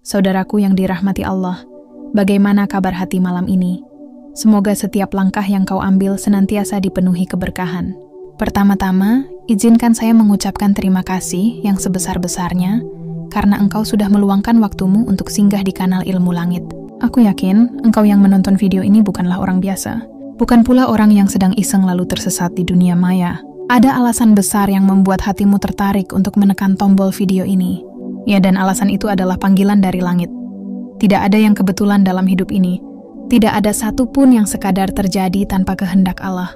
Saudaraku yang dirahmati Allah, bagaimana kabar hati malam ini? Semoga setiap langkah yang kau ambil senantiasa dipenuhi keberkahan. Pertama-tama, izinkan saya mengucapkan terima kasih yang sebesar-besarnya karena engkau sudah meluangkan waktumu untuk singgah di kanal Ilmu Langit. Aku yakin engkau yang menonton video ini bukanlah orang biasa. Bukan pula orang yang sedang iseng lalu tersesat di dunia maya. Ada alasan besar yang membuat hatimu tertarik untuk menekan tombol video ini. Ya, dan alasan itu adalah panggilan dari langit. Tidak ada yang kebetulan dalam hidup ini. Tidak ada satupun yang sekadar terjadi tanpa kehendak Allah.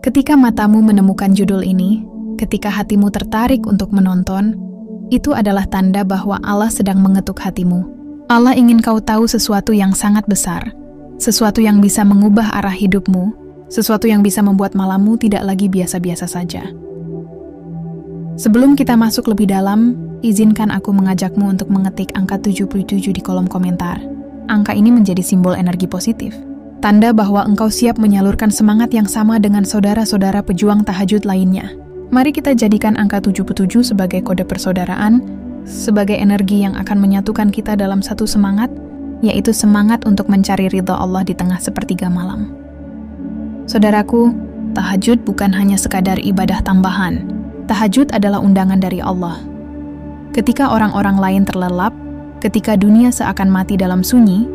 Ketika matamu menemukan judul ini, ketika hatimu tertarik untuk menonton, itu adalah tanda bahwa Allah sedang mengetuk hatimu. Allah ingin kau tahu sesuatu yang sangat besar, sesuatu yang bisa mengubah arah hidupmu, sesuatu yang bisa membuat malammu tidak lagi biasa-biasa saja. Sebelum kita masuk lebih dalam, izinkan aku mengajakmu untuk mengetik angka 77 di kolom komentar. Angka ini menjadi simbol energi positif. Tanda bahwa engkau siap menyalurkan semangat yang sama dengan saudara-saudara pejuang tahajud lainnya. Mari kita jadikan angka 77 sebagai kode persaudaraan, sebagai energi yang akan menyatukan kita dalam satu semangat, yaitu semangat untuk mencari ridha Allah di tengah sepertiga malam. Saudaraku, tahajud bukan hanya sekadar ibadah tambahan. Tahajud adalah undangan dari Allah. Ketika orang-orang lain terlelap, ketika dunia seakan mati dalam sunyi,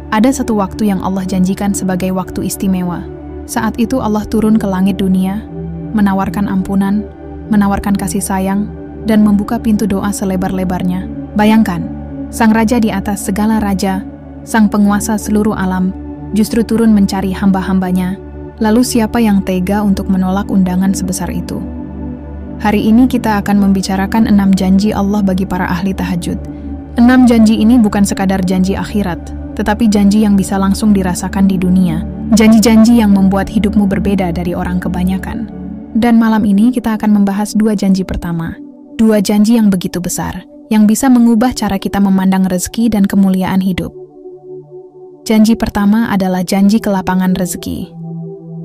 ada satu waktu yang Allah janjikan sebagai waktu istimewa. Saat itu Allah turun ke langit dunia, menawarkan ampunan, menawarkan kasih sayang, dan membuka pintu doa selebar-lebarnya. Bayangkan, Sang Raja di atas segala raja, Sang Penguasa seluruh alam, justru turun mencari hamba-hambanya. Lalu siapa yang tega untuk menolak undangan sebesar itu? Hari ini kita akan membicarakan 6 janji Allah bagi para ahli tahajud. 6 janji ini bukan sekadar janji akhirat, tetapi janji yang bisa langsung dirasakan di dunia. Janji-janji yang membuat hidupmu berbeda dari orang kebanyakan. Dan malam ini kita akan membahas 2 janji pertama. 2 janji yang begitu besar, yang bisa mengubah cara kita memandang rezeki dan kemuliaan hidup. Janji pertama adalah janji kelapangan rezeki.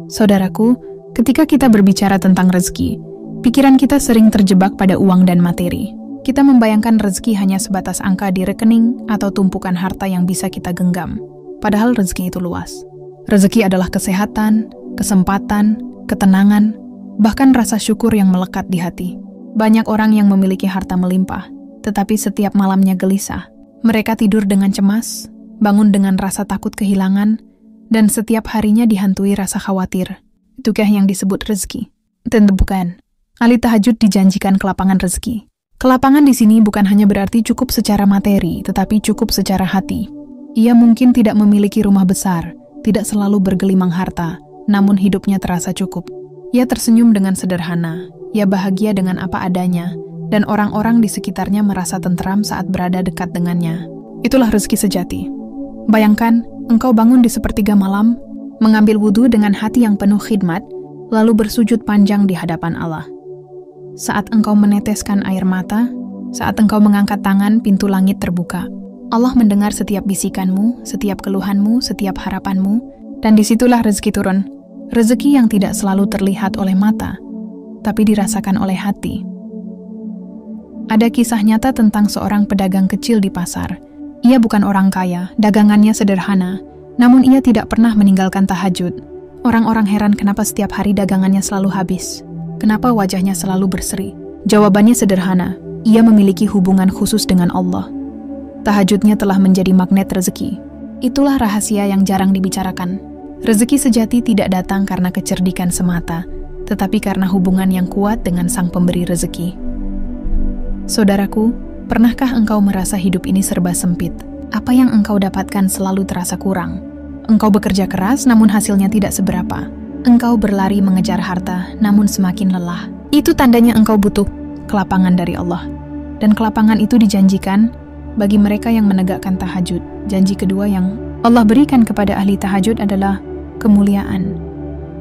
Saudaraku, ketika kita berbicara tentang rezeki, pikiran kita sering terjebak pada uang dan materi. Kita membayangkan rezeki hanya sebatas angka di rekening atau tumpukan harta yang bisa kita genggam. Padahal rezeki itu luas. Rezeki adalah kesehatan, kesempatan, ketenangan, bahkan rasa syukur yang melekat di hati. Banyak orang yang memiliki harta melimpah, tetapi setiap malamnya gelisah. Mereka tidur dengan cemas, bangun dengan rasa takut kehilangan, dan setiap harinya dihantui rasa khawatir. Itukah yang disebut rezeki? Tentu bukan. Ahli tahajud dijanjikan kelapangan rezeki. Kelapangan di sini bukan hanya berarti cukup secara materi, tetapi cukup secara hati. Ia mungkin tidak memiliki rumah besar, tidak selalu bergelimang harta, namun hidupnya terasa cukup. Ia tersenyum dengan sederhana, ia bahagia dengan apa adanya, dan orang-orang di sekitarnya merasa tentram saat berada dekat dengannya. Itulah rezeki sejati. Bayangkan, engkau bangun di sepertiga malam, mengambil wudhu dengan hati yang penuh khidmat, lalu bersujud panjang di hadapan Allah. Saat engkau meneteskan air mata, saat engkau mengangkat tangan, pintu langit terbuka. Allah mendengar setiap bisikanmu, setiap keluhanmu, setiap harapanmu, dan disitulah rezeki turun. Rezeki yang tidak selalu terlihat oleh mata, tapi dirasakan oleh hati. Ada kisah nyata tentang seorang pedagang kecil di pasar. Ia bukan orang kaya, dagangannya sederhana, namun ia tidak pernah meninggalkan tahajud. Orang-orang heran kenapa setiap hari dagangannya selalu habis. Kenapa wajahnya selalu berseri? Jawabannya sederhana, ia memiliki hubungan khusus dengan Allah. Tahajudnya telah menjadi magnet rezeki. Itulah rahasia yang jarang dibicarakan. Rezeki sejati tidak datang karena kecerdikan semata, tetapi karena hubungan yang kuat dengan Sang Pemberi rezeki. Saudaraku, pernahkah engkau merasa hidup ini serba sempit? Apa yang engkau dapatkan selalu terasa kurang? Engkau bekerja keras namun hasilnya tidak seberapa. Engkau berlari mengejar harta, namun semakin lelah. Itu tandanya engkau butuh kelapangan dari Allah. Dan kelapangan itu dijanjikan bagi mereka yang menegakkan tahajud. Janji kedua yang Allah berikan kepada ahli tahajud adalah kemuliaan.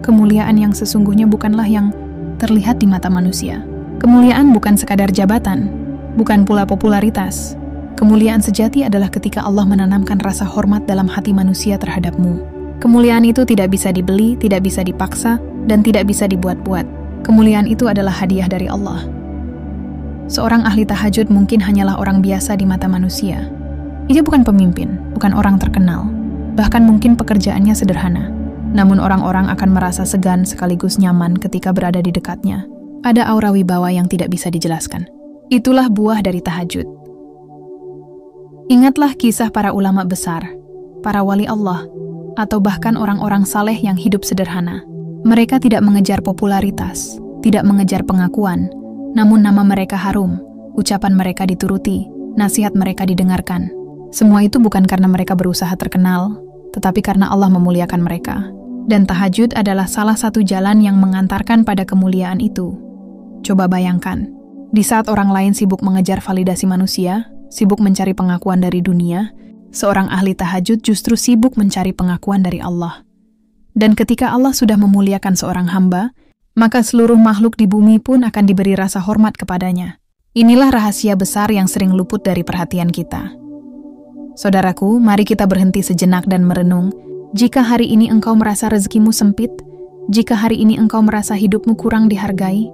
Kemuliaan yang sesungguhnya bukanlah yang terlihat di mata manusia. Kemuliaan bukan sekadar jabatan, bukan pula popularitas. Kemuliaan sejati adalah ketika Allah menanamkan rasa hormat dalam hati manusia terhadapmu. Kemuliaan itu tidak bisa dibeli, tidak bisa dipaksa, dan tidak bisa dibuat-buat. Kemuliaan itu adalah hadiah dari Allah. Seorang ahli tahajud mungkin hanyalah orang biasa di mata manusia, Ia bukan pemimpin, bukan orang terkenal, bahkan mungkin pekerjaannya sederhana. Namun orang-orang akan merasa segan sekaligus nyaman ketika berada di dekatnya. Ada aura wibawa yang tidak bisa dijelaskan. Itulah buah dari tahajud. Ingatlah kisah para ulama besar, para wali Allah, atau bahkan orang-orang saleh yang hidup sederhana. Mereka tidak mengejar popularitas, tidak mengejar pengakuan, namun nama mereka harum, ucapan mereka dituruti, nasihat mereka didengarkan. Semua itu bukan karena mereka berusaha terkenal, tetapi karena Allah memuliakan mereka. Dan tahajud adalah salah satu jalan yang mengantarkan pada kemuliaan itu. Coba bayangkan, di saat orang lain sibuk mengejar validasi manusia, sibuk mencari pengakuan dari dunia, seorang ahli tahajud justru sibuk mencari pengakuan dari Allah. Dan ketika Allah sudah memuliakan seorang hamba, maka seluruh makhluk di bumi pun akan diberi rasa hormat kepadanya. Inilah rahasia besar yang sering luput dari perhatian kita. Saudaraku, mari kita berhenti sejenak dan merenung. Jika hari ini engkau merasa rezekimu sempit, jika hari ini engkau merasa hidupmu kurang dihargai,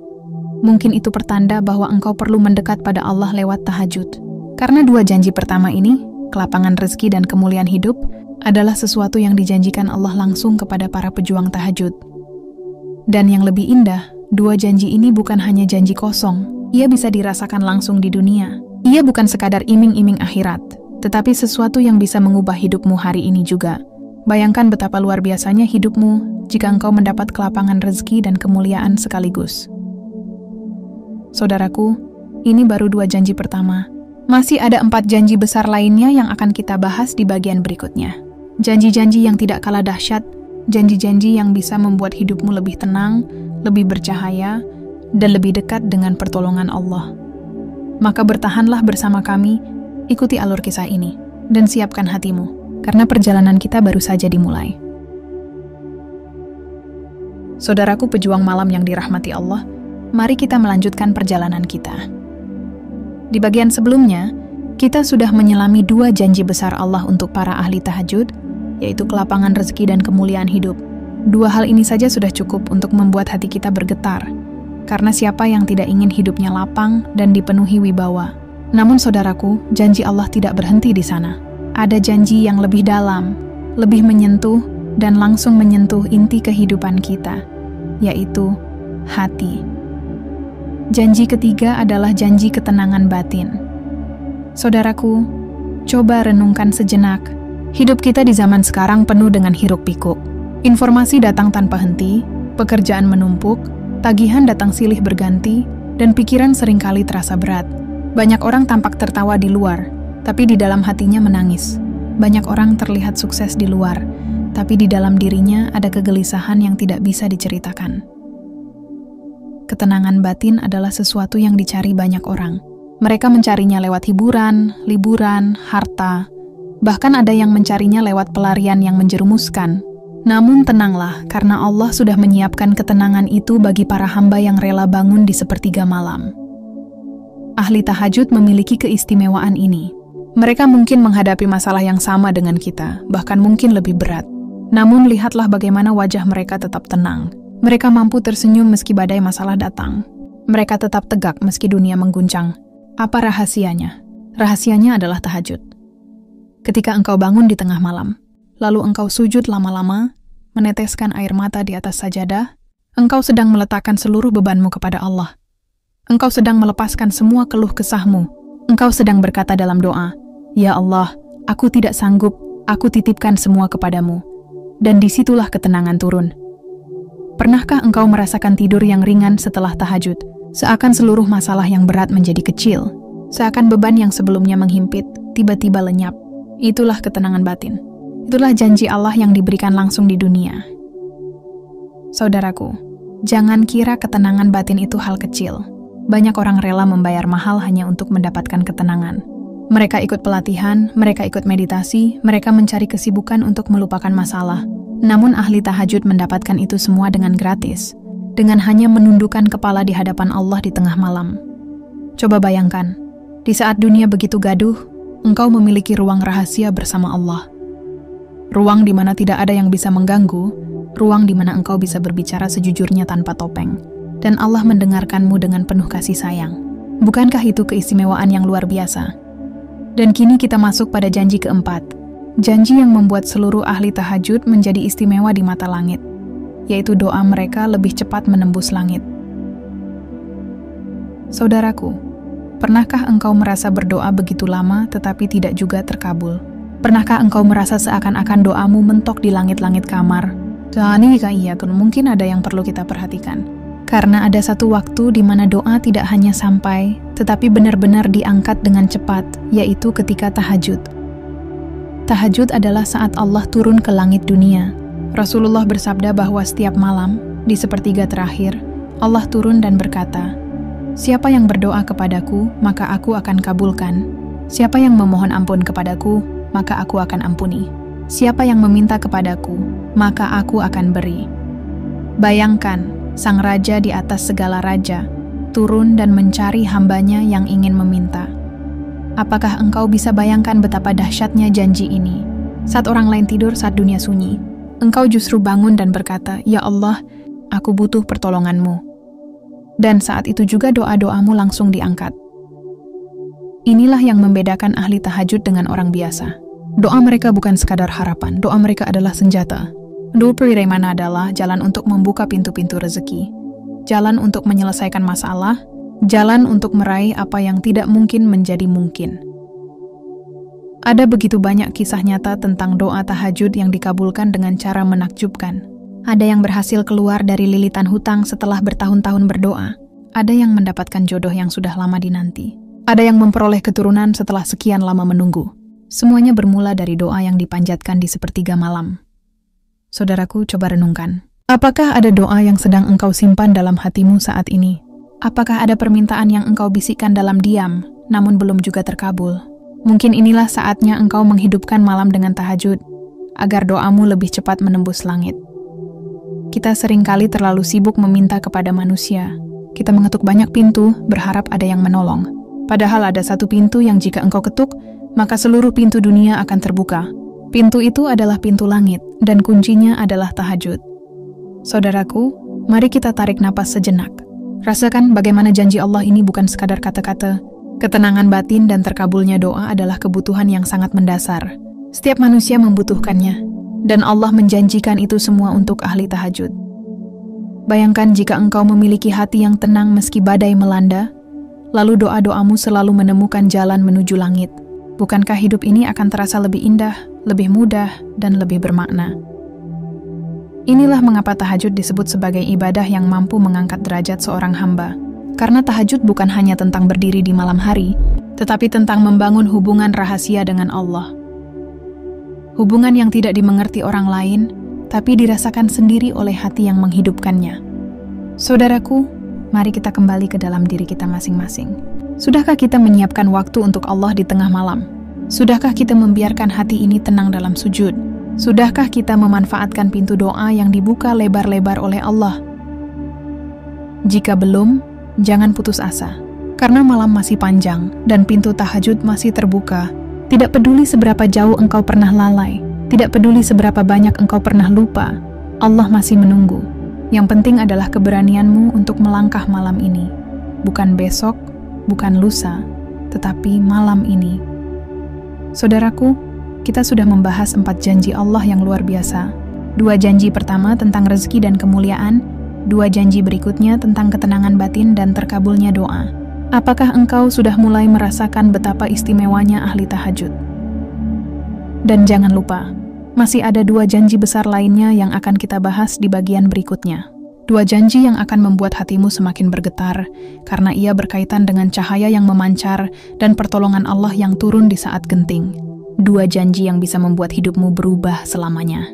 mungkin itu pertanda bahwa engkau perlu mendekat pada Allah lewat tahajud. Karena dua janji pertama ini, kelapangan rezeki dan kemuliaan hidup, adalah sesuatu yang dijanjikan Allah langsung kepada para pejuang tahajud. Dan yang lebih indah, dua janji ini bukan hanya janji kosong, ia bisa dirasakan langsung di dunia. Ia bukan sekadar iming-iming akhirat, tetapi sesuatu yang bisa mengubah hidupmu hari ini juga. Bayangkan betapa luar biasanya hidupmu jika engkau mendapat kelapangan rezeki dan kemuliaan sekaligus. Saudaraku, ini baru 2 janji pertama. Masih ada 4 janji besar lainnya yang akan kita bahas di bagian berikutnya. Janji-janji yang tidak kalah dahsyat, janji-janji yang bisa membuat hidupmu lebih tenang, lebih bercahaya, dan lebih dekat dengan pertolongan Allah. Maka bertahanlah bersama kami, ikuti alur kisah ini, dan siapkan hatimu, karena perjalanan kita baru saja dimulai. Saudaraku pejuang malam yang dirahmati Allah, mari kita melanjutkan perjalanan kita. Di bagian sebelumnya, kita sudah menyelami 2 janji besar Allah untuk para ahli tahajud, yaitu kelapangan rezeki dan kemuliaan hidup. 2 hal ini saja sudah cukup untuk membuat hati kita bergetar, karena siapa yang tidak ingin hidupnya lapang dan dipenuhi wibawa. Namun saudaraku, janji Allah tidak berhenti di sana. Ada janji yang lebih dalam, lebih menyentuh, dan langsung menyentuh inti kehidupan kita, yaitu hati. Janji ketiga adalah janji ketenangan batin. Saudaraku, coba renungkan sejenak. Hidup kita di zaman sekarang penuh dengan hiruk-pikuk. Informasi datang tanpa henti, pekerjaan menumpuk, tagihan datang silih berganti, dan pikiran seringkali terasa berat. Banyak orang tampak tertawa di luar, tapi di dalam hatinya menangis. Banyak orang terlihat sukses di luar, tapi di dalam dirinya ada kegelisahan yang tidak bisa diceritakan. Ketenangan batin adalah sesuatu yang dicari banyak orang. Mereka mencarinya lewat hiburan, liburan, harta, bahkan ada yang mencarinya lewat pelarian yang menjerumuskan. Namun tenanglah, karena Allah sudah menyiapkan ketenangan itu bagi para hamba yang rela bangun di sepertiga malam. Ahli tahajud memiliki keistimewaan ini. Mereka mungkin menghadapi masalah yang sama dengan kita, bahkan mungkin lebih berat. Namun lihatlah bagaimana wajah mereka tetap tenang. Mereka mampu tersenyum meski badai masalah datang. Mereka tetap tegak meski dunia mengguncang. Apa rahasianya? Rahasianya adalah tahajud. Ketika engkau bangun di tengah malam, lalu engkau sujud lama-lama, meneteskan air mata di atas sajadah, engkau sedang meletakkan seluruh bebanmu kepada Allah. Engkau sedang melepaskan semua keluh kesahmu. Engkau sedang berkata dalam doa, "Ya Allah, aku tidak sanggup, aku titipkan semua kepadamu." Dan disitulah ketenangan turun. Pernahkah engkau merasakan tidur yang ringan setelah tahajud? Seakan seluruh masalah yang berat menjadi kecil. Seakan beban yang sebelumnya menghimpit, tiba-tiba lenyap. Itulah ketenangan batin. Itulah janji Allah yang diberikan langsung di dunia. Saudaraku, jangan kira ketenangan batin itu hal kecil. Banyak orang rela membayar mahal hanya untuk mendapatkan ketenangan. Mereka ikut pelatihan, mereka ikut meditasi, mereka mencari kesibukan untuk melupakan masalah. Namun ahli tahajud mendapatkan itu semua dengan gratis, dengan hanya menundukkan kepala di hadapan Allah di tengah malam. Coba bayangkan, di saat dunia begitu gaduh, engkau memiliki ruang rahasia bersama Allah. Ruang di mana tidak ada yang bisa mengganggu, ruang di mana engkau bisa berbicara sejujurnya tanpa topeng. Dan Allah mendengarkanmu dengan penuh kasih sayang. Bukankah itu keistimewaan yang luar biasa? Dan kini kita masuk pada janji keempat. Janji yang membuat seluruh ahli tahajud menjadi istimewa di mata langit, yaitu doa mereka lebih cepat menembus langit. Saudaraku, pernahkah engkau merasa berdoa begitu lama tetapi tidak juga terkabul? Pernahkah engkau merasa seakan-akan doamu mentok di langit-langit kamar? Mungkin ada yang perlu kita perhatikan. Karena ada satu waktu di mana doa tidak hanya sampai, tetapi benar-benar diangkat dengan cepat, yaitu ketika tahajud. Tahajud adalah saat Allah turun ke langit dunia. Rasulullah bersabda bahwa setiap malam, di sepertiga terakhir, Allah turun dan berkata, "Siapa yang berdoa kepadaku, maka aku akan kabulkan. Siapa yang memohon ampun kepadaku, maka aku akan ampuni. Siapa yang meminta kepadaku, maka aku akan beri." Bayangkan, Sang Raja di atas segala raja, turun dan mencari hambanya yang ingin meminta. Apakah engkau bisa bayangkan betapa dahsyatnya janji ini? Saat orang lain tidur, saat dunia sunyi, engkau justru bangun dan berkata, "Ya Allah, aku butuh pertolonganmu." Dan saat itu juga doa-doamu langsung diangkat. Inilah yang membedakan ahli tahajud dengan orang biasa. Doa mereka bukan sekadar harapan, doa mereka adalah senjata. Doa mana adalah jalan untuk membuka pintu-pintu rezeki, jalan untuk menyelesaikan masalah, jalan untuk meraih apa yang tidak mungkin menjadi mungkin. Ada begitu banyak kisah nyata tentang doa tahajud yang dikabulkan dengan cara menakjubkan. Ada yang berhasil keluar dari lilitan hutang setelah bertahun-tahun berdoa. Ada yang mendapatkan jodoh yang sudah lama dinanti. Ada yang memperoleh keturunan setelah sekian lama menunggu. Semuanya bermula dari doa yang dipanjatkan di sepertiga malam. Saudaraku, coba renungkan. Apakah ada doa yang sedang engkau simpan dalam hatimu saat ini? Apakah ada permintaan yang engkau bisikkan dalam diam, namun belum juga terkabul? Mungkin inilah saatnya engkau menghidupkan malam dengan tahajud, agar doamu lebih cepat menembus langit. Kita seringkali terlalu sibuk meminta kepada manusia. Kita mengetuk banyak pintu, berharap ada yang menolong. Padahal ada satu pintu yang jika engkau ketuk, maka seluruh pintu dunia akan terbuka. Pintu itu adalah pintu langit, dan kuncinya adalah tahajud. Saudaraku, mari kita tarik napas sejenak. Rasakan bagaimana janji Allah ini bukan sekadar kata-kata. Ketenangan batin dan terkabulnya doa adalah kebutuhan yang sangat mendasar. Setiap manusia membutuhkannya, dan Allah menjanjikan itu semua untuk ahli tahajud. Bayangkan jika engkau memiliki hati yang tenang meski badai melanda, lalu doa-doamu selalu menemukan jalan menuju langit. Bukankah hidup ini akan terasa lebih indah, lebih mudah, dan lebih bermakna? Inilah mengapa tahajud disebut sebagai ibadah yang mampu mengangkat derajat seorang hamba. Karena tahajud bukan hanya tentang berdiri di malam hari, tetapi tentang membangun hubungan rahasia dengan Allah. Hubungan yang tidak dimengerti orang lain, tapi dirasakan sendiri oleh hati yang menghidupkannya. Saudaraku, mari kita kembali ke dalam diri kita masing-masing. Sudahkah kita menyiapkan waktu untuk Allah di tengah malam? Sudahkah kita membiarkan hati ini tenang dalam sujud? Sudahkah kita memanfaatkan pintu doa yang dibuka lebar-lebar oleh Allah? Jika belum, jangan putus asa. Karena malam masih panjang dan pintu tahajud masih terbuka. Tidak peduli seberapa jauh engkau pernah lalai, tidak peduli seberapa banyak engkau pernah lupa, Allah masih menunggu. Yang penting adalah keberanianmu untuk melangkah malam ini. Bukan besok, bukan lusa, tetapi malam ini. Saudaraku, kita sudah membahas 4 janji Allah yang luar biasa. 2 janji pertama tentang rezeki dan kemuliaan, 2 janji berikutnya tentang ketenangan batin dan terkabulnya doa. Apakah engkau sudah mulai merasakan betapa istimewanya ahli tahajud? Dan jangan lupa, masih ada 2 janji besar lainnya yang akan kita bahas di bagian berikutnya. 2 janji yang akan membuat hatimu semakin bergetar, karena ia berkaitan dengan cahaya yang memancar dan pertolongan Allah yang turun di saat genting. 2 janji yang bisa membuat hidupmu berubah selamanya.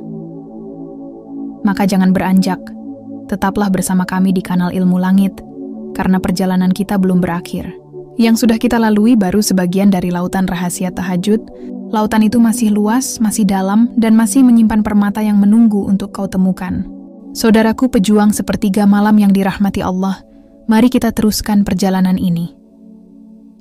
Maka jangan beranjak, tetaplah bersama kami di kanal Ilmu Langit, karena perjalanan kita belum berakhir. Yang sudah kita lalui baru sebagian dari lautan rahasia tahajud. Lautan itu masih luas, masih dalam, dan masih menyimpan permata yang menunggu untuk kau temukan. Saudaraku pejuang sepertiga malam yang dirahmati Allah, mari kita teruskan perjalanan ini.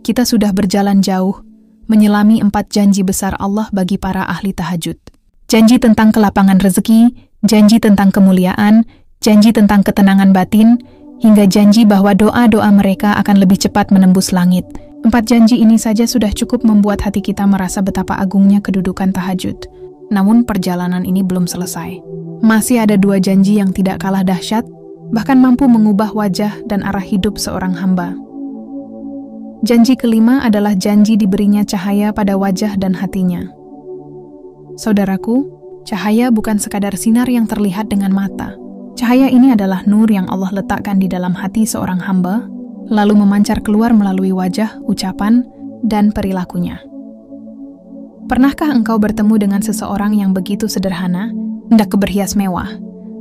Kita sudah berjalan jauh, menyelami 4 janji besar Allah bagi para ahli tahajud. Janji tentang kelapangan rezeki, janji tentang kemuliaan, janji tentang ketenangan batin, hingga janji bahwa doa-doa mereka akan lebih cepat menembus langit. 4 janji ini saja sudah cukup membuat hati kita merasa betapa agungnya kedudukan tahajud. Namun perjalanan ini belum selesai. Masih ada 2 janji yang tidak kalah dahsyat, bahkan mampu mengubah wajah dan arah hidup seorang hamba. Janji kelima adalah janji diberinya cahaya pada wajah dan hatinya. Saudaraku, cahaya bukan sekadar sinar yang terlihat dengan mata. Cahaya ini adalah nur yang Allah letakkan di dalam hati seorang hamba, lalu memancar keluar melalui wajah, ucapan, dan perilakunya. Pernahkah engkau bertemu dengan seseorang yang begitu sederhana, hendak berhias mewah,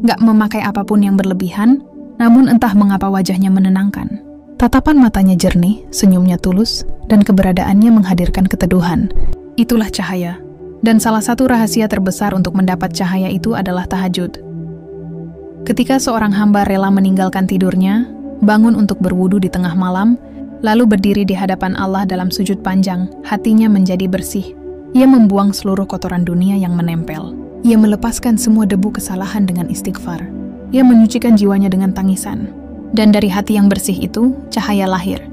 gak memakai apapun yang berlebihan, namun entah mengapa wajahnya menenangkan. Tatapan matanya jernih, senyumnya tulus, dan keberadaannya menghadirkan keteduhan. Itulah cahaya. Dan salah satu rahasia terbesar untuk mendapat cahaya itu adalah tahajud. Ketika seorang hamba rela meninggalkan tidurnya, bangun untuk berwudu di tengah malam, lalu berdiri di hadapan Allah dalam sujud panjang, hatinya menjadi bersih. Ia membuang seluruh kotoran dunia yang menempel. Ia melepaskan semua debu kesalahan dengan istighfar. Ia menyucikan jiwanya dengan tangisan. Dan dari hati yang bersih itu, cahaya lahir.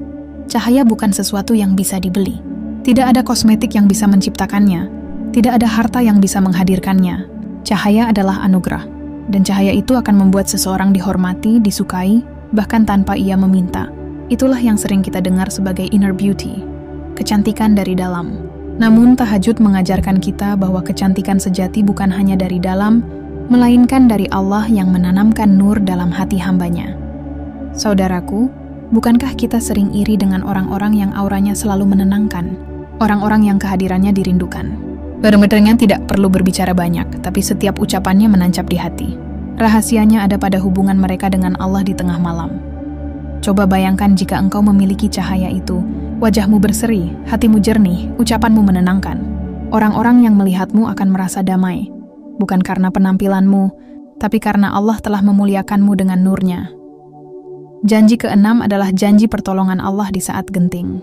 Cahaya bukan sesuatu yang bisa dibeli. Tidak ada kosmetik yang bisa menciptakannya. Tidak ada harta yang bisa menghadirkannya. Cahaya adalah anugerah. Dan cahaya itu akan membuat seseorang dihormati, disukai, bahkan tanpa ia meminta. Itulah yang sering kita dengar sebagai inner beauty, kecantikan dari dalam. Namun tahajud mengajarkan kita bahwa kecantikan sejati bukan hanya dari dalam, melainkan dari Allah yang menanamkan nur dalam hati hambanya. Saudaraku, bukankah kita sering iri dengan orang-orang yang auranya selalu menenangkan, orang-orang yang kehadirannya dirindukan? Mereka tidak perlu berbicara banyak, tapi setiap ucapannya menancap di hati. Rahasianya ada pada hubungan mereka dengan Allah di tengah malam. Coba bayangkan jika engkau memiliki cahaya itu, wajahmu berseri, hatimu jernih, ucapanmu menenangkan. Orang-orang yang melihatmu akan merasa damai, bukan karena penampilanmu, tapi karena Allah telah memuliakanmu dengan nurnya. Janji keenam adalah janji pertolongan Allah di saat genting.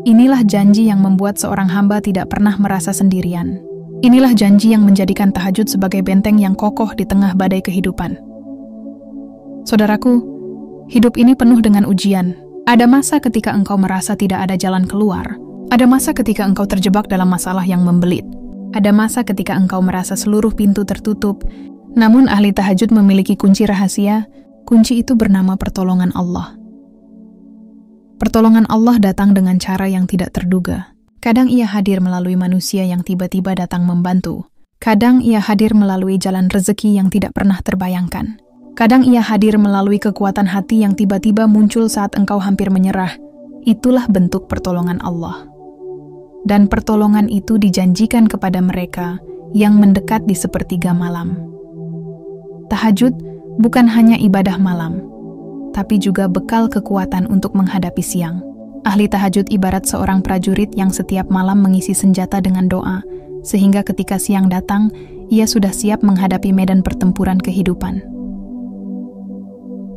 Inilah janji yang membuat seorang hamba tidak pernah merasa sendirian. Inilah janji yang menjadikan tahajud sebagai benteng yang kokoh di tengah badai kehidupan. Saudaraku, hidup ini penuh dengan ujian. Ada masa ketika engkau merasa tidak ada jalan keluar. Ada masa ketika engkau terjebak dalam masalah yang membelit. Ada masa ketika engkau merasa seluruh pintu tertutup. Namun ahli tahajud memiliki kunci rahasia. Kunci itu bernama pertolongan Allah. Pertolongan Allah datang dengan cara yang tidak terduga. Kadang ia hadir melalui manusia yang tiba-tiba datang membantu. Kadang ia hadir melalui jalan rezeki yang tidak pernah terbayangkan. Kadang ia hadir melalui kekuatan hati yang tiba-tiba muncul saat engkau hampir menyerah. Itulah bentuk pertolongan Allah. Dan pertolongan itu dijanjikan kepada mereka yang mendekat di sepertiga malam. Tahajud bukan hanya ibadah malam, tapi juga bekal kekuatan untuk menghadapi siang. Ahli tahajud ibarat seorang prajurit yang setiap malam mengisi senjata dengan doa, sehingga ketika siang datang, ia sudah siap menghadapi medan pertempuran kehidupan.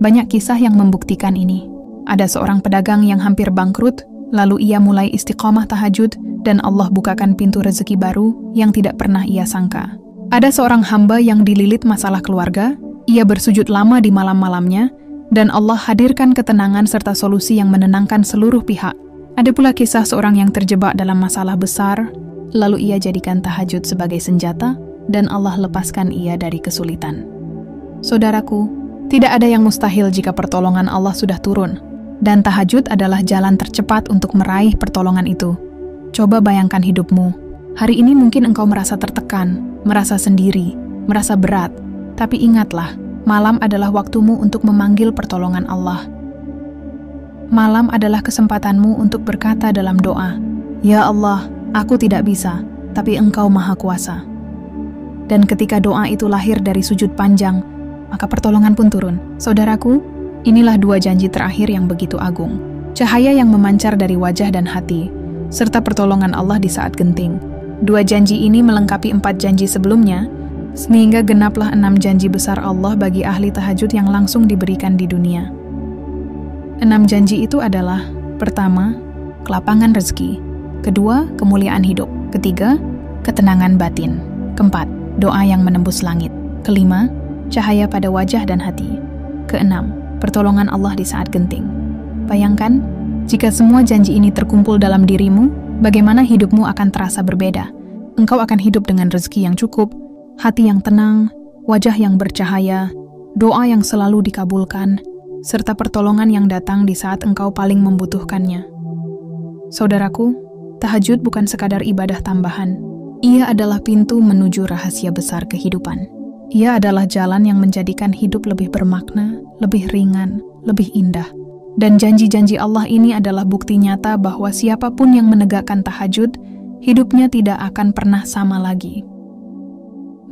Banyak kisah yang membuktikan ini. Ada seorang pedagang yang hampir bangkrut, lalu ia mulai istiqomah tahajud, dan Allah bukakan pintu rezeki baru yang tidak pernah ia sangka. Ada seorang hamba yang dililit masalah keluarga, ia bersujud lama di malam-malamnya, dan Allah hadirkan ketenangan serta solusi yang menenangkan seluruh pihak. Ada pula kisah seorang yang terjebak dalam masalah besar, lalu ia jadikan tahajud sebagai senjata, dan Allah lepaskan ia dari kesulitan. Saudaraku, tidak ada yang mustahil jika pertolongan Allah sudah turun, dan tahajud adalah jalan tercepat untuk meraih pertolongan itu. Coba bayangkan hidupmu. Hari ini mungkin engkau merasa tertekan, merasa sendiri, merasa berat, tapi ingatlah, malam adalah waktumu untuk memanggil pertolongan Allah. Malam adalah kesempatanmu untuk berkata dalam doa, "Ya Allah, aku tidak bisa, tapi Engkau Maha Kuasa." Dan ketika doa itu lahir dari sujud panjang, maka pertolongan pun turun. Saudaraku, inilah 2 janji terakhir yang begitu agung. Cahaya yang memancar dari wajah dan hati, serta pertolongan Allah di saat genting. 2 janji ini melengkapi 4 janji sebelumnya, sehingga genaplah 6 janji besar Allah bagi ahli tahajud yang langsung diberikan di dunia. 6 janji itu adalah: pertama, kelapangan rezeki; kedua, kemuliaan hidup; ketiga, ketenangan batin; keempat, doa yang menembus langit; kelima, cahaya pada wajah dan hati; keenam, pertolongan Allah di saat genting. Bayangkan, Jika semua janji ini terkumpul dalam dirimu, bagaimana hidupmu akan terasa berbeda. Engkau akan hidup dengan rezeki yang cukup, hati yang tenang, wajah yang bercahaya, doa yang selalu dikabulkan, serta pertolongan yang datang di saat engkau paling membutuhkannya. Saudaraku, tahajud bukan sekadar ibadah tambahan. Ia adalah pintu menuju rahasia besar kehidupan. Ia adalah jalan yang menjadikan hidup lebih bermakna, lebih ringan, lebih indah. Dan janji-janji Allah ini adalah bukti nyata bahwa siapapun yang menegakkan tahajud, hidupnya tidak akan pernah sama lagi.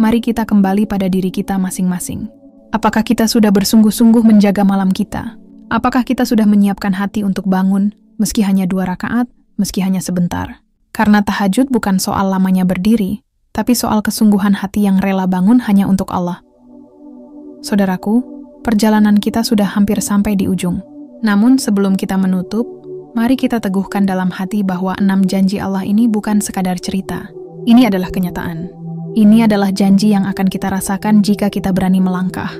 Mari kita kembali pada diri kita masing-masing. Apakah kita sudah bersungguh-sungguh menjaga malam kita? Apakah kita sudah menyiapkan hati untuk bangun, meski hanya 2 rakaat, meski hanya sebentar? Karena tahajud bukan soal lamanya berdiri, tapi soal kesungguhan hati yang rela bangun hanya untuk Allah. Saudaraku, perjalanan kita sudah hampir sampai di ujung. Namun sebelum kita menutup, mari kita teguhkan dalam hati bahwa 6 janji Allah ini bukan sekadar cerita. Ini adalah kenyataan. Ini adalah janji yang akan kita rasakan jika kita berani melangkah.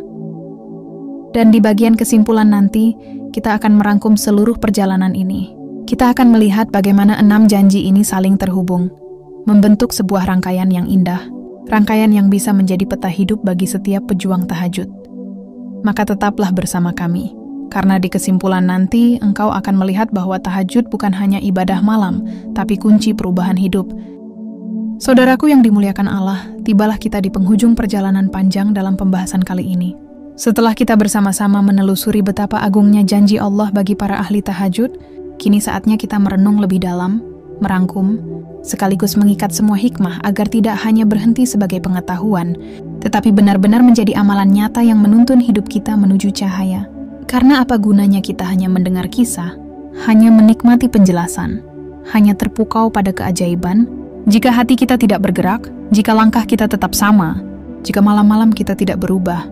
Dan di bagian kesimpulan nanti, kita akan merangkum seluruh perjalanan ini. Kita akan melihat bagaimana 6 janji ini saling terhubung, membentuk sebuah rangkaian yang indah, rangkaian yang bisa menjadi peta hidup bagi setiap pejuang tahajud. Maka tetaplah bersama kami, karena di kesimpulan nanti engkau akan melihat bahwa tahajud bukan hanya ibadah malam, tapi kunci perubahan hidup. Saudaraku yang dimuliakan Allah, tibalah kita di penghujung perjalanan panjang dalam pembahasan kali ini. Setelah kita bersama-sama menelusuri betapa agungnya janji Allah bagi para ahli tahajud, kini saatnya kita merenung lebih dalam, merangkum, sekaligus mengikat semua hikmah agar tidak hanya berhenti sebagai pengetahuan, tetapi benar-benar menjadi amalan nyata yang menuntun hidup kita menuju cahaya. Karena apa gunanya kita hanya mendengar kisah, hanya menikmati penjelasan, hanya terpukau pada keajaiban, jika hati kita tidak bergerak, jika langkah kita tetap sama, jika malam-malam kita tidak berubah.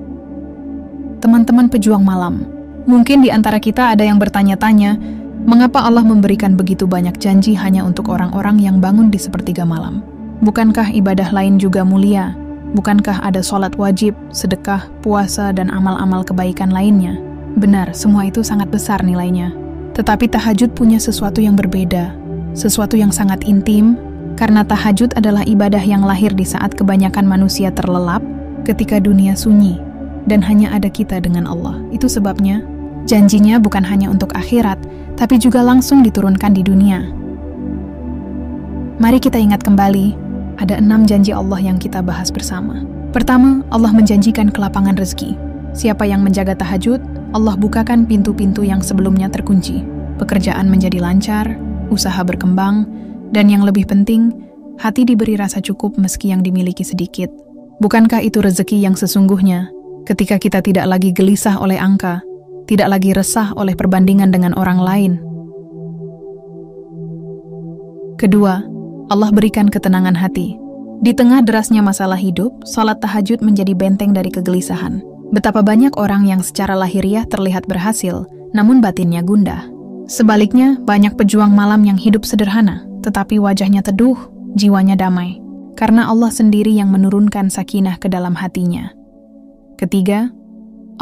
Teman-teman pejuang malam, mungkin di antara kita ada yang bertanya-tanya, mengapa Allah memberikan begitu banyak janji hanya untuk orang-orang yang bangun di sepertiga malam? Bukankah ibadah lain juga mulia? Bukankah ada sholat wajib, sedekah, puasa, dan amal-amal kebaikan lainnya? Benar, semua itu sangat besar nilainya. Tetapi tahajud punya sesuatu yang berbeda, sesuatu yang sangat intim, karena tahajud adalah ibadah yang lahir di saat kebanyakan manusia terlelap, ketika dunia sunyi, dan hanya ada kita dengan Allah. Itu sebabnya, janjinya bukan hanya untuk akhirat, tapi juga langsung diturunkan di dunia. Mari kita ingat kembali, ada 6 janji Allah yang kita bahas bersama. Pertama, Allah menjanjikan kelapangan rezeki. Siapa yang menjaga tahajud, Allah bukakan pintu-pintu yang sebelumnya terkunci. Pekerjaan menjadi lancar, usaha berkembang, dan yang lebih penting, hati diberi rasa cukup meski yang dimiliki sedikit. Bukankah itu rezeki yang sesungguhnya, ketika kita tidak lagi gelisah oleh angka, tidak lagi resah oleh perbandingan dengan orang lain? Kedua, Allah berikan ketenangan hati. Di tengah derasnya masalah hidup, salat tahajud menjadi benteng dari kegelisahan. Betapa banyak orang yang secara lahiriah terlihat berhasil, namun batinnya gundah. Sebaliknya, banyak pejuang malam yang hidup sederhana, tetapi wajahnya teduh, jiwanya damai, karena Allah sendiri yang menurunkan sakinah ke dalam hatinya. Ketiga,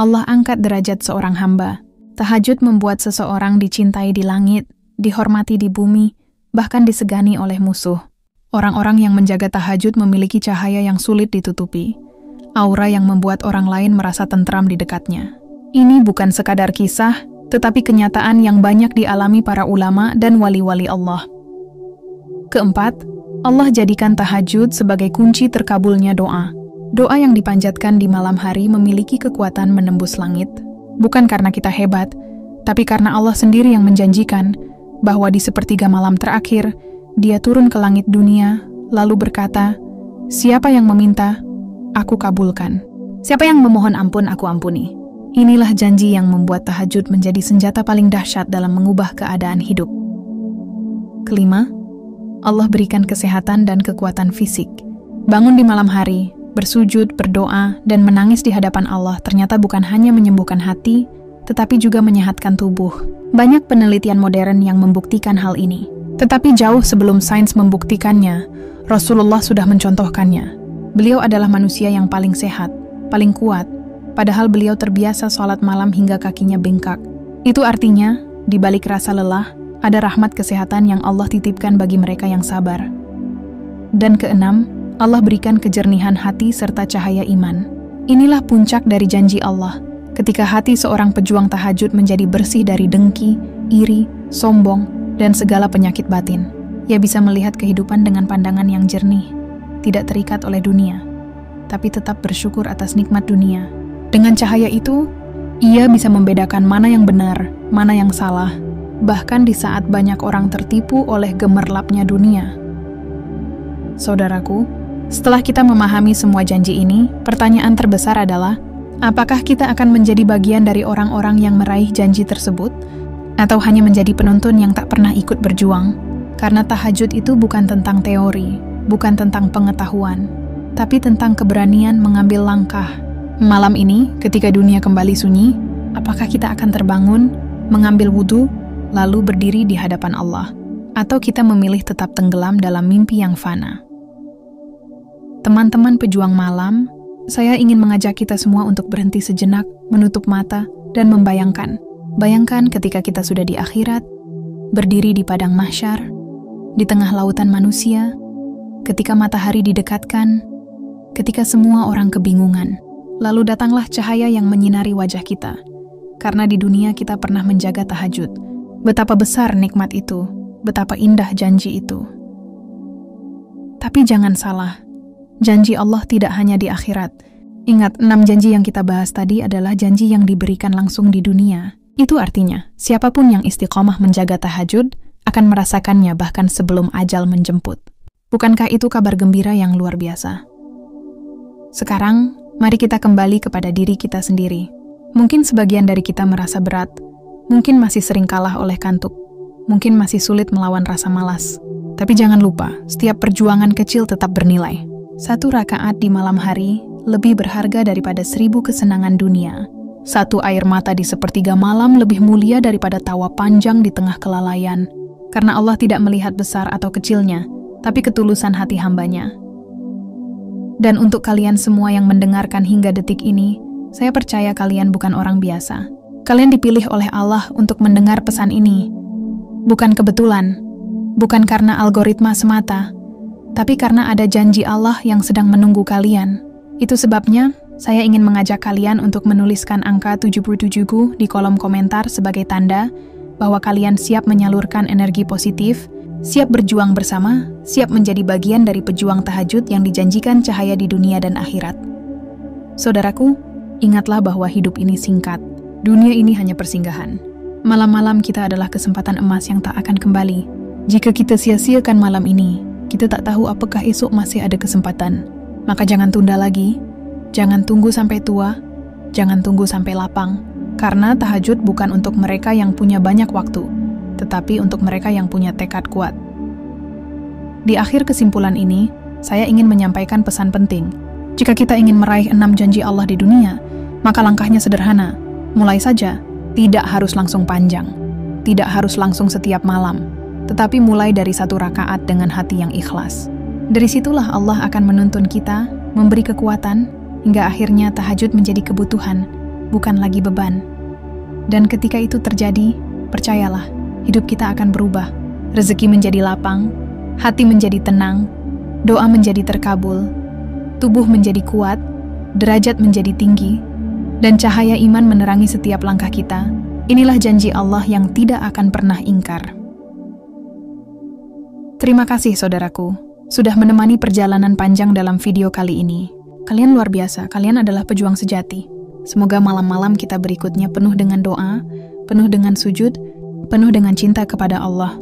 Allah angkat derajat seorang hamba. Tahajud membuat seseorang dicintai di langit, dihormati di bumi, bahkan disegani oleh musuh. Orang-orang yang menjaga tahajud memiliki cahaya yang sulit ditutupi, aura yang membuat orang lain merasa tentram di dekatnya. Ini bukan sekadar kisah, tetapi kenyataan yang banyak dialami para ulama dan wali-wali Allah. Keempat, Allah jadikan tahajud sebagai kunci terkabulnya doa. Doa yang dipanjatkan di malam hari memiliki kekuatan menembus langit, bukan karena kita hebat, tapi karena Allah sendiri yang menjanjikan bahwa di sepertiga malam terakhir, Dia turun ke langit dunia, lalu berkata, "Siapa yang meminta, aku kabulkan. Siapa yang memohon ampun, aku ampuni." Inilah janji yang membuat tahajud menjadi senjata paling dahsyat dalam mengubah keadaan hidup. Kelima, Allah berikan kesehatan dan kekuatan fisik. Bangun di malam hari, bersujud, berdoa, dan menangis di hadapan Allah ternyata bukan hanya menyembuhkan hati, tetapi juga menyehatkan tubuh. Banyak penelitian modern yang membuktikan hal ini. Tetapi jauh sebelum sains membuktikannya, Rasulullah sudah mencontohkannya. Beliau adalah manusia yang paling sehat, paling kuat, padahal beliau terbiasa sholat malam hingga kakinya bengkak. Itu artinya, di balik rasa lelah, ada rahmat kesehatan yang Allah titipkan bagi mereka yang sabar. Dan keenam, Allah berikan kejernihan hati serta cahaya iman. Inilah puncak dari janji Allah, ketika hati seorang pejuang tahajud menjadi bersih dari dengki, iri, sombong, dan segala penyakit batin. Ia bisa melihat kehidupan dengan pandangan yang jernih, tidak terikat oleh dunia, tapi tetap bersyukur atas nikmat dunia. Dengan cahaya itu, ia bisa membedakan mana yang benar, mana yang salah, bahkan di saat banyak orang tertipu oleh gemerlapnya dunia. Saudaraku, setelah kita memahami semua janji ini, pertanyaan terbesar adalah, apakah kita akan menjadi bagian dari orang-orang yang meraih janji tersebut? Atau hanya menjadi penonton yang tak pernah ikut berjuang? Karena tahajud itu bukan tentang teori, bukan tentang pengetahuan, tapi tentang keberanian mengambil langkah. Malam ini, ketika dunia kembali sunyi, apakah kita akan terbangun, mengambil wudhu, lalu berdiri di hadapan Allah? Atau kita memilih tetap tenggelam dalam mimpi yang fana? Teman-teman pejuang malam, saya ingin mengajak kita semua untuk berhenti sejenak, menutup mata, dan membayangkan. Bayangkan ketika kita sudah di akhirat, berdiri di padang mahsyar, di tengah lautan manusia, ketika matahari didekatkan, ketika semua orang kebingungan. Lalu datanglah cahaya yang menyinari wajah kita. Karena di dunia kita pernah menjaga tahajud. Betapa besar nikmat itu, betapa indah janji itu. Tapi jangan salah, janji Allah tidak hanya di akhirat. Ingat, 6 janji yang kita bahas tadi adalah janji yang diberikan langsung di dunia. Itu artinya, siapapun yang istiqomah menjaga tahajud akan merasakannya bahkan sebelum ajal menjemput. Bukankah itu kabar gembira yang luar biasa? Sekarang, mari kita kembali kepada diri kita sendiri. Mungkin sebagian dari kita merasa berat, mungkin masih sering kalah oleh kantuk, mungkin masih sulit melawan rasa malas. Tapi jangan lupa, setiap perjuangan kecil tetap bernilai. 1 rakaat di malam hari lebih berharga daripada 1000 kesenangan dunia. 1 air mata di sepertiga malam lebih mulia daripada tawa panjang di tengah kelalaian. Karena Allah tidak melihat besar atau kecilnya, tapi ketulusan hati hambanya. Dan untuk kalian semua yang mendengarkan hingga detik ini, saya percaya kalian bukan orang biasa. Kalian dipilih oleh Allah untuk mendengar pesan ini. Bukan kebetulan, bukan karena algoritma semata, tapi karena ada janji Allah yang sedang menunggu kalian. Itu sebabnya, saya ingin mengajak kalian untuk menuliskan angka 77ku di kolom komentar sebagai tanda bahwa kalian siap menyalurkan energi positif, siap berjuang bersama, siap menjadi bagian dari pejuang tahajud yang dijanjikan cahaya di dunia dan akhirat. Saudaraku, ingatlah bahwa hidup ini singkat. Dunia ini hanya persinggahan. Malam-malam kita adalah kesempatan emas yang tak akan kembali. Jika kita sia-siakan malam ini, kita tak tahu apakah esok masih ada kesempatan. Maka jangan tunda lagi, jangan tunggu sampai tua, jangan tunggu sampai lapang. Karena tahajud bukan untuk mereka yang punya banyak waktu, tetapi untuk mereka yang punya tekad kuat. Di akhir kesimpulan ini, saya ingin menyampaikan pesan penting. Jika kita ingin meraih 6 janji Allah di dunia, maka langkahnya sederhana. Mulai saja, tidak harus langsung panjang, tidak harus langsung setiap malam, tetapi mulai dari 1 rakaat dengan hati yang ikhlas. Dari situlah Allah akan menuntun kita, memberi kekuatan, hingga akhirnya tahajud menjadi kebutuhan, bukan lagi beban. Dan ketika itu terjadi, percayalah, hidup kita akan berubah. Rezeki menjadi lapang, hati menjadi tenang, doa menjadi terkabul, tubuh menjadi kuat, derajat menjadi tinggi, dan cahaya iman menerangi setiap langkah kita. Inilah janji Allah yang tidak akan pernah ingkar. Terima kasih saudaraku, sudah menemani perjalanan panjang dalam video kali ini. Kalian luar biasa, kalian adalah pejuang sejati. Semoga malam-malam kita berikutnya penuh dengan doa, penuh dengan sujud, penuh dengan cinta kepada Allah.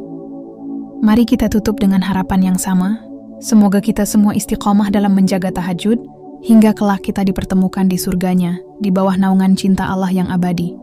Mari kita tutup dengan harapan yang sama. Semoga kita semua istiqomah dalam menjaga tahajud, hingga kelak kita dipertemukan di surganya, di bawah naungan cinta Allah yang abadi.